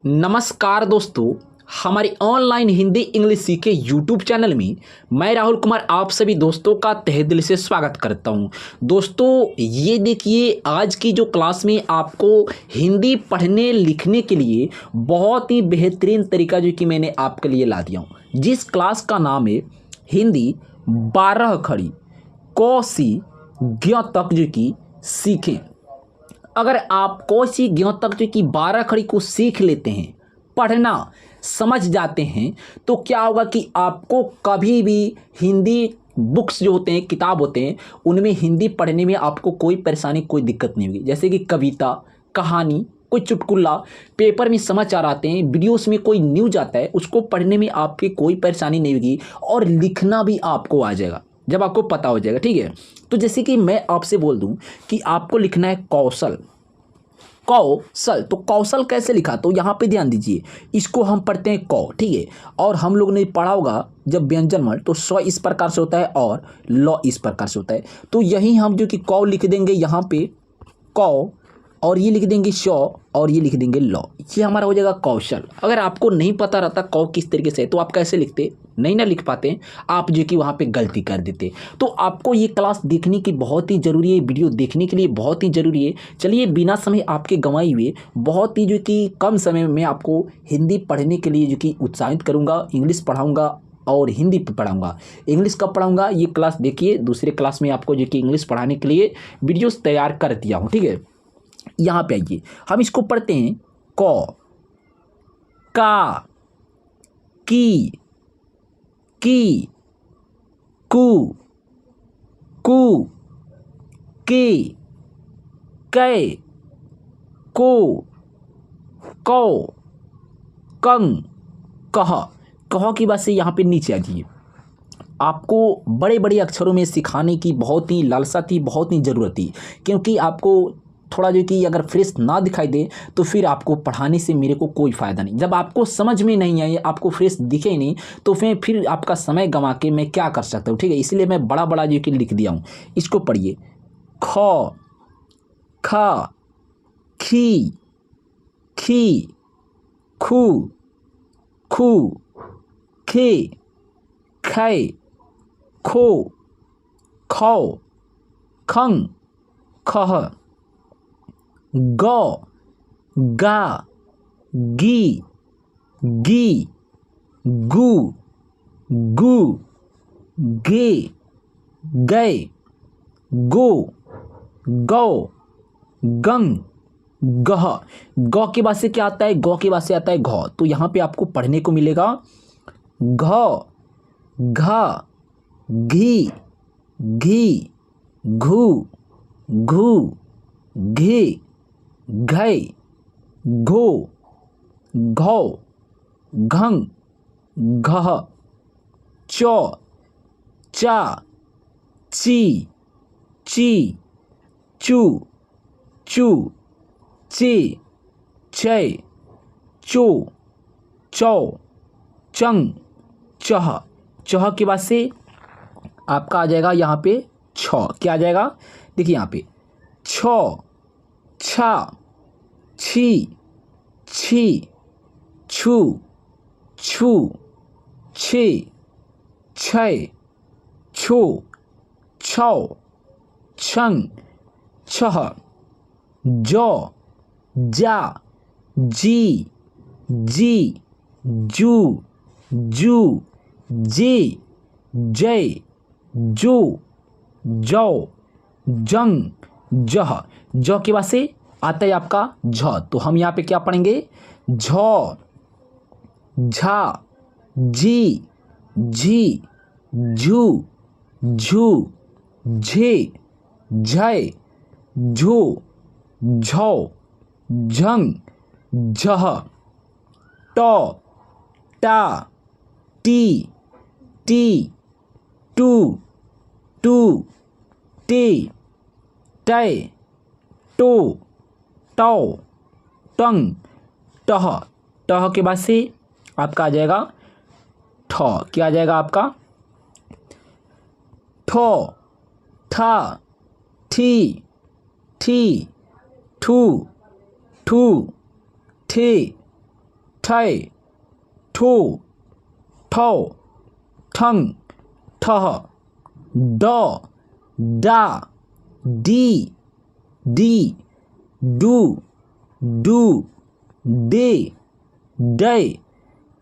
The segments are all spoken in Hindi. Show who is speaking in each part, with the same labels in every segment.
Speaker 1: नमस्कार दोस्तों, हमारे ऑनलाइन हिंदी इंग्लिश सीखे यूट्यूब चैनल में मैं राहुल कुमार आप सभी दोस्तों का तहे दिल से स्वागत करता हूं। दोस्तों, ये देखिए, आज की जो क्लास में आपको हिंदी पढ़ने लिखने के लिए बहुत ही बेहतरीन तरीका जो कि मैंने आपके लिए ला दिया हूं। जिस क्लास का नाम है हिंदी 12 खड़ी क सी ज्ञ तक जो कि सीखें। अगर आप कोई सी ज्ञ तक जो कि 12 खड़ी को सीख लेते हैं, पढ़ना समझ जाते हैं, तो क्या होगा कि आपको कभी भी हिंदी बुक्स जो होते हैं, किताब होते हैं, उनमें हिंदी पढ़ने में आपको कोई परेशानी, कोई दिक्कत नहीं होगी। जैसे कि कविता, कहानी, कोई चुटकुला, पेपर में समाचार आते हैं, वीडियोस में कोई न्यूज आता है, उसको पढ़ने में आपकी कोई परेशानी नहीं होगी और लिखना भी आपको आ जाएगा जब आपको पता हो जाएगा। ठीक है, तो जैसे कि मैं आपसे बोल दूं कि आपको लिखना है कौशल। कौशल, तो कौशल कैसे लिखा, तो यहाँ पे ध्यान दीजिए, इसको हम पढ़ते हैं कौ, ठीक है। और हम लोग ने पढ़ा होगा जब व्यंजन वर्ण, तो स्व इस प्रकार से होता है और ल इस प्रकार से होता है। तो यही हम जो कि कौ लिख देंगे यहाँ पे कौ, और ये लिख देंगे श, और ये लिख देंगे ल। ये हमारा हो जाएगा कौशल। अगर आपको नहीं पता रहता कौ किस तरीके से है, तो आप कैसे लिखते, नहीं ना लिख पाते, आप जो कि वहाँ पे गलती कर देते। तो आपको ये क्लास देखने की बहुत ही ज़रूरी है, वीडियो देखने के लिए बहुत ही ज़रूरी है। चलिए, बिना समय आपके गंवाए हुए बहुत ही जो कि कम समय में आपको हिंदी पढ़ने के लिए जो कि उत्साहित करूँगा। इंग्लिश पढ़ाऊँगा और हिंदी पढ़ाऊँगा। इंग्लिश कब पढ़ाऊँगा, ये क्लास देखिए, दूसरे क्लास में आपको जो कि इंग्लिश पढ़ाने के लिए वीडियोज़ तैयार कर दिया हूँ। ठीक है, यहाँ पे आइए, हम इसको पढ़ते हैं क, का, की, कु, कु, के, कै, को, कौ, कं, कह। कह की बात से यहाँ पे नीचे आ जाइए। आपको बड़े बड़े अक्षरों में सिखाने की बहुत ही लालसा थी, बहुत ही ज़रूरत थी, क्योंकि आपको थोड़ा जो कि अगर फ्रेश ना दिखाई दे तो फिर आपको पढ़ाने से मेरे को कोई फ़ायदा नहीं। जब आपको समझ में नहीं आए, आपको फ्रेश दिखे ही नहीं, तो फिर आपका समय गंवा के मैं क्या कर सकता हूँ। ठीक है, इसलिए मैं बड़ा बड़ा जो कि लिख दिया हूँ। इसको पढ़िए, ख, ख, खी, खी, खू, खू, खे, खे, खो, खौ, खं, खह, गौ, गा, गी, गी, गु, गु, गे, गै, गो, गौ, गंग, गह। गौ के बाद से क्या आता है, गौ के बाद से आता है घ। तो यहाँ पे आपको पढ़ने को मिलेगा घ, घ, घी, घी, घू, घू, घे, घै, घो, घौ, घंग, घह, चौ, चा, ची, ची, चू, चू, चे, चै, चो, चौ, चंग, चह। चह के बाद से आपका आ जाएगा यहाँ पे छ। क्या आ जाएगा, देखिए यहाँ पे छ, छा, छी, छी, छू, छू, छे, छै, छो, छौ, छंग, छह, जौ, जा, जी, जी, जू, जू, जे, जै, जो, जौ, जंग, जह। जौ के बाद से आता है आपका झ। तो हम यहाँ पे क्या पढ़ेंगे, झ, झा, जी, झी, झू, झू, झे, झै, झो, झौ, झंग, झह, टौ, टा, टी, टी, टू, टू, टे, टै, टो, टौ, टंग, टह। टह के बाद से आपका आ जाएगा ठ। क्या आ जाएगा आपका, ठो, ठा, ठी, ठी, ठू, ठू, ठे, ठै ठू ठौ ठंग ठह ड डा डी डी डू डू डे डै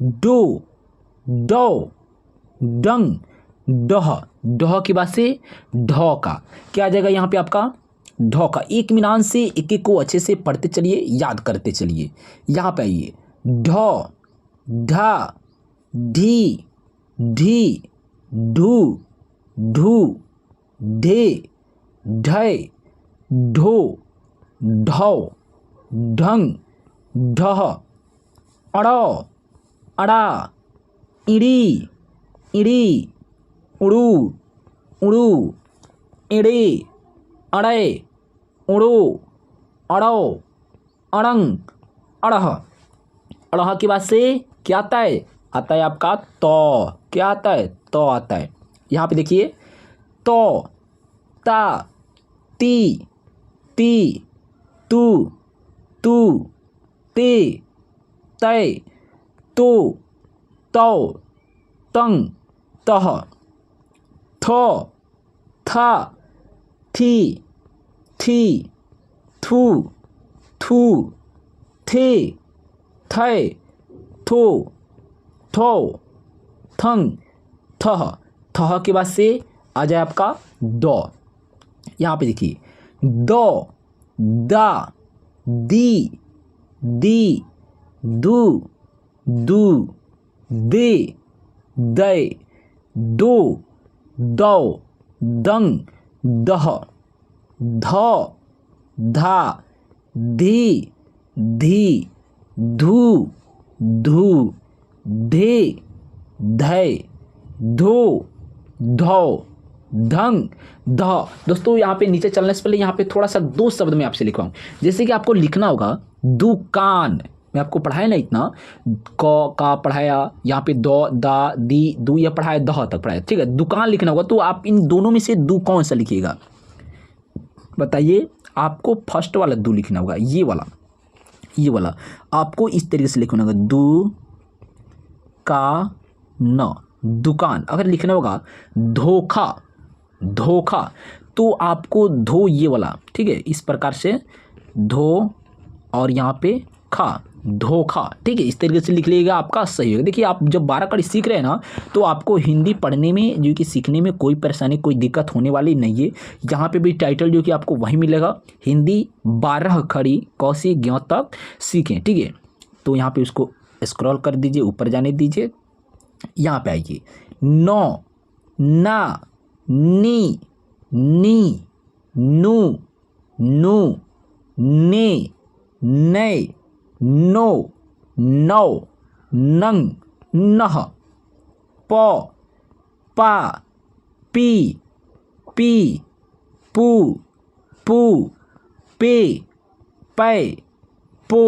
Speaker 1: डो डौ डंग डह डह की बात से ढ का क्या आ जाएगा यहाँ पे आपका ढ का। एक इत्मीनान से एक एक को अच्छे से पढ़ते चलिए, याद करते चलिए। यहाँ पे आइए ढ ढा ढी ढी ढू ढू ढे ढै ढो ढौ ढंग ढह अड़ अड़ा इड़ी इड़ी उड़ू उड़ू इड़े अड़े उड़ो अड़ो अड़ंग अड़ह अड़ह की बात से क्या आता है? आता है आपका तो। क्या आता है? तो आता है। यहाँ पे देखिए तो ता ती ती तू तू ते तय तो तौ तंग तह थो था थी थी थू थू थे थे थो थो थंग थह थह के बाद से आ जाए आपका दो। यहाँ पे देखिए दो दा दी दी दू दू दे दै दो दौ दंग दह ध धा धी धी धू धू धे धै धो धौ धंग ध। दोस्तों यहाँ पे नीचे चलने से पहले यहाँ पे थोड़ा सा दो शब्द मैं आपसे लिखवाऊँ। जैसे कि आपको लिखना होगा दुकान, मैं आपको पढ़ाया ना इतना, क का पढ़ाया, यहाँ पे दो दा दी दू यह पढ़ाया, दह तक पढ़ाया, ठीक है। दुकान लिखना होगा तो आप इन दोनों में से दू कौन सा लिखिएगा बताइए। आपको फर्स्ट वाला दू लिखना होगा, ये वाला आपको इस तरीके से लिखना होगा दू का न दुकान। अगर लिखना होगा धोखा धोखा तो आपको धो ये वाला, ठीक है, इस प्रकार से धो और यहाँ पे खा धोखा, ठीक है, इस तरीके से लिख लीजिएगा, आपका सही होगा। देखिए आप जब 12 कड़ी सीख रहे हैं ना तो आपको हिंदी पढ़ने में जो कि सीखने में कोई परेशानी कोई दिक्कत होने वाली नहीं है। यहाँ पे भी टाइटल जो कि आपको वही मिलेगा, हिंदी 12 खड़ी क से ज्ञ तक सीखें, ठीक है। तो यहाँ पे उसको स्क्रॉल कर दीजिए, ऊपर जाने दीजिए। यहाँ पे आइए नौ ना नी नी नू नू ने नै नो नौ नंग नह प पा पी पी पू पू पे पै पो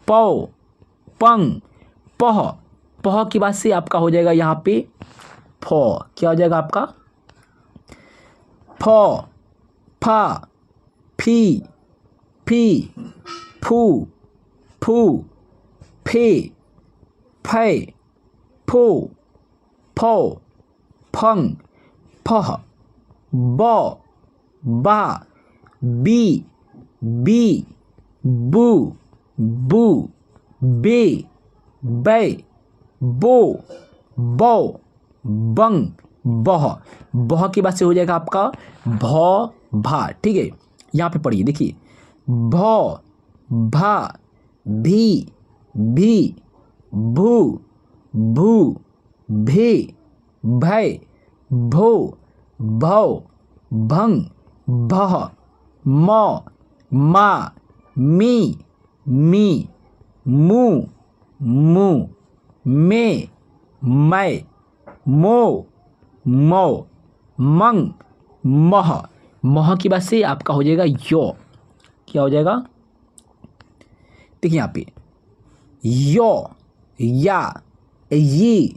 Speaker 1: पौ पंग पह। पह की बात से आपका हो जाएगा यहाँ पे फ। क्या हो जाएगा आपका फ फा फी फी फू फू फे फै फो फौ फंग फह ब बा बी बी बू बू बे बै बो बौ बंग बह। बह की बात से हो जाएगा आपका भ भा, ठीक है। यहाँ पे पढ़िए, देखिए भ भा भी भी भू भू भे भै भो भौ भंग भह म मा मी मी मू मू मे मै मो मौ मंग मह। मह की बात से आपका हो जाएगा यो। क्या हो जाएगा देखिए यहाँ पे यो या ये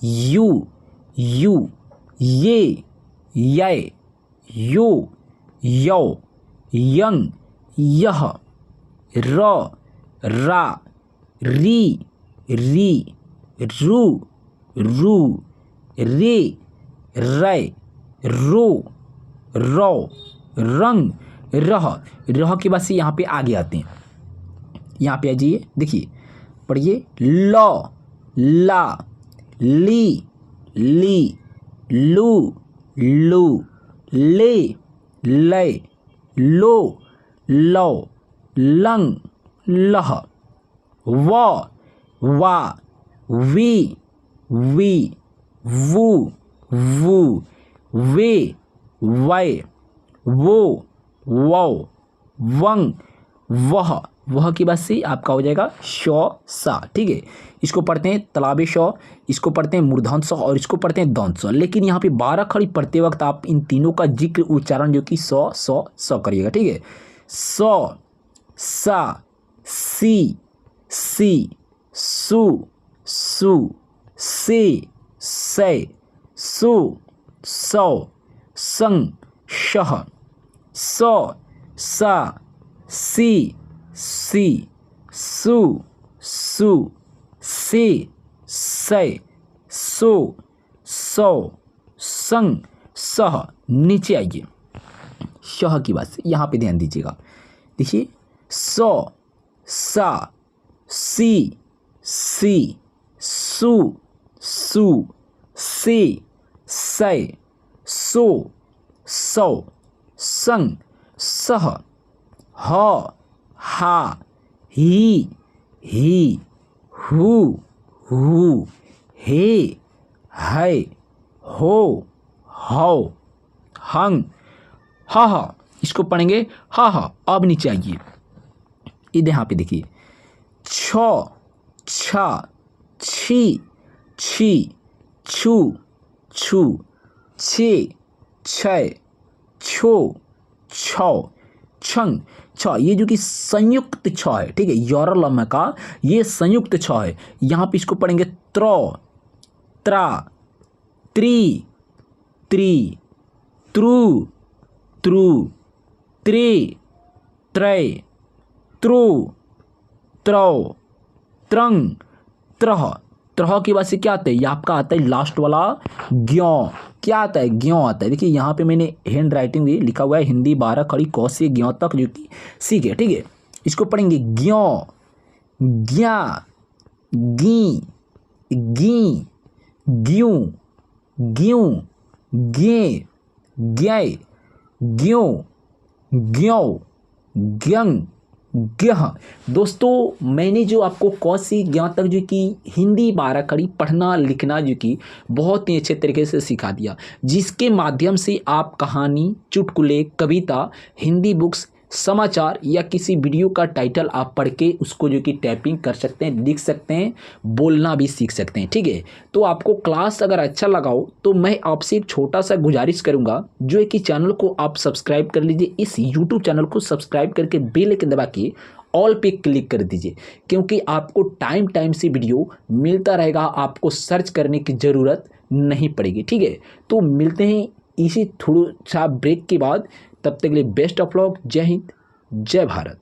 Speaker 1: यू यू ये यो यौ यंग यह र रा री री, रू रू, रे रै, रो रौ, रंग रह। रह के बाद से यहाँ पे आगे आते हैं, यहाँ पे आ जाइए, देखिए पढ़िए, लौ ला, ली ली, लू लू, ले लै, लो लौ, लंग लह, व वा, वी वी, वू वू, वे वै, वो वौ, वंग वह। वह की बात से आपका हो जाएगा शौ सा। ठीक है, इसको पढ़ते हैं तलाबे शौ, इसको पढ़ते हैं मूर्धन्य स और इसको पढ़ते हैं दंत स। लेकिन यहाँ पे 12 खड़ी पढ़ते वक्त आप इन तीनों का जिक्र उच्चारण जो कि सौ करिएगा। ठीक है, सौ सा, सी सी, सु सु, से सै, सु सौ, संग शह, सौ सा, सी सी, सु सु, से सै, सो सौ, संग सह। नीचे आइए, शह की बात से यहाँ पे ध्यान दीजिएगा। देखिए, सौ सा, सी सी, सु सु, से सै, सो सौ, संग सह, ह हा, ही ही, हु हु, हे है, हो हौ, हंग ह। इसको पढ़ेंगे ह। अब नीचे आइए, इधर यहाँ पे देखिए, छ छा, छी छी, छू छू, छे छै, छो छौ, छंग छ। ये जो कि संयुक्त छ है, ठीक है, यौर लम्हा का ये संयुक्त छ है। यहाँ पे इसको पढ़ेंगे त्रौ त्रा, त्रि त्रि, त्रु त्रु, त्रे त्रै, त्रो त्रौ, त्रंग त्रह। त्रह की बात से क्या आता है, ये आपका आता है लास्ट वाला ज्ञ। क्या आता है, ज्ञ आता है। देखिए यहाँ पे मैंने हैंड राइटिंग भी लिखा हुआ है, हिंदी 12 खड़ी क से ज्ञ तक जो कि सीखे। ठीक है, इसको पढ़ेंगे ज्ञ, ज्ञा, गी गी, ग्यू ग्यू, गे ज्ञै, ज्ञो ज्ञौ, ज्ञंग ज्ञह। दोस्तों मैंने जो आपको क से ज्ञ तक जो कि हिंदी 12 कड़ी पढ़ना लिखना जो कि बहुत ही अच्छे तरीके से सिखा दिया, जिसके माध्यम से आप कहानी, चुटकुले, कविता, हिंदी बुक्स, समाचार या किसी वीडियो का टाइटल आप पढ़ के उसको जो कि टाइपिंग कर सकते हैं, लिख सकते हैं, बोलना भी सीख सकते हैं। ठीक है, तो आपको क्लास अगर अच्छा लगा हो तो मैं आपसे एक छोटा सा गुजारिश करूंगा, जो है कि चैनल को आप सब्सक्राइब कर लीजिए। इस यूट्यूब चैनल को सब्सक्राइब करके बेल आइकन दबा के ऑल पे क्लिक कर दीजिए, क्योंकि आपको टाइम से वीडियो मिलता रहेगा, आपको सर्च करने की ज़रूरत नहीं पड़ेगी। ठीक है, तो मिलते हैं इसी थोड़ा सा ब्रेक के बाद, तब तक के लिए बेस्ट ऑफ लक। जय हिंद, जय भारत।